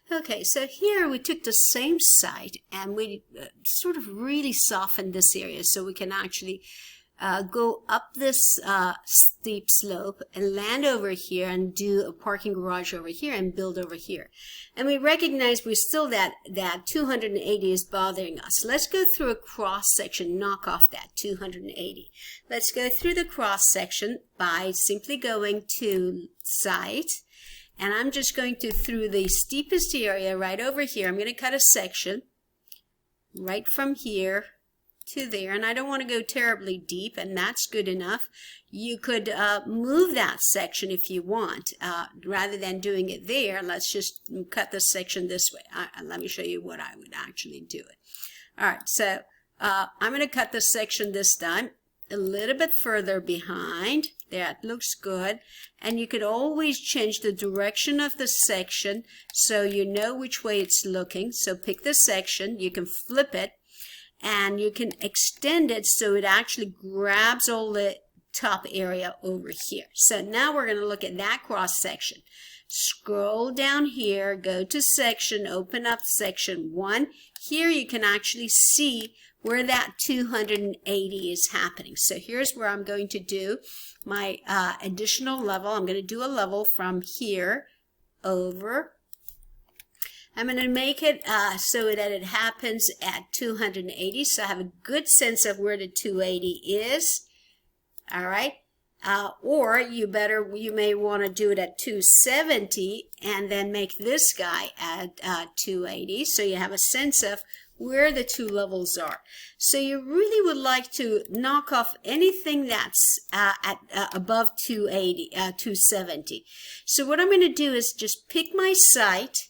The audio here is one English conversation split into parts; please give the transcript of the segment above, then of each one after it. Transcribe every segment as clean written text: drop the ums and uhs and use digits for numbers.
Okay, so here we took the same site and we sort of really softened this area so we can actually go up this steep slope and land over here and do a parking garage over here and build over here. And we recognize we still that 280 is bothering us. Let's go through a cross section, knock off that 280. Let's go through the cross section by simply going to site. And I'm just going to, through the steepest area right over here, I'm going to cut a section right from here to there. And I don't want to go terribly deep, and that's good enough. You could move that section if you want. Rather than doing it there, let's just cut the section this way. Let me show you what I would actually do it. All right, so I'm going to cut the section this time a little bit further behind. That looks good. And you could always change the direction of the section so you know which way it's looking. So pick the section, you can flip it, and you can extend it so it actually grabs all the top area over here. So now we're going to look at that cross section. Scroll down here, go to section, open up section 1. Here you can actually see where that 280 is happening. So here's where I'm going to do my additional level. I'm going to do a level from here over. I'm going to make it so that it happens at 280, so I have a good sense of where the 280 is. All right. Or you may want to do it at 270 and then make this guy at 280, so you have a sense of where the two levels are. So you really would like to knock off anything that's at above 270. So what I'm going to do is just pick my site,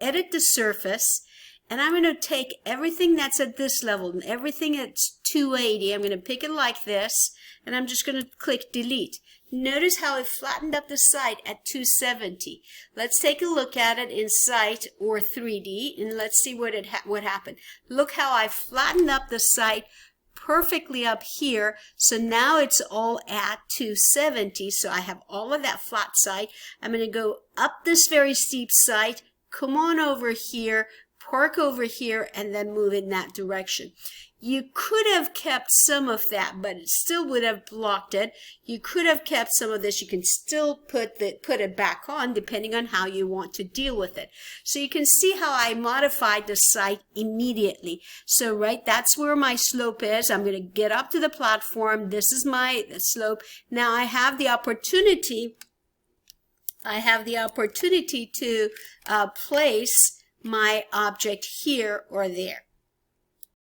edit the surface, and I'm going to take everything that's at this level and everything that's 280. I'm going to pick it like this, and I'm just going to click delete. Notice how I flattened up the site at 270. Let's take a look at it in site or 3D, and let's see what happened. Look how I flattened up the site perfectly up here. So now it's all at 270. So I have all of that flat site. I'm going to go up this very steep site, come on over here, park over here, and then move in that direction. You could have kept some of that, but it still would have blocked it. You could have kept some of this. You can still put it back on depending on how you want to deal with it. So you can see how I modified the site immediately. So right, that's where my slope is. I'm going to get up to the platform. This is my slope. Now I have the opportunity to place my object here or there.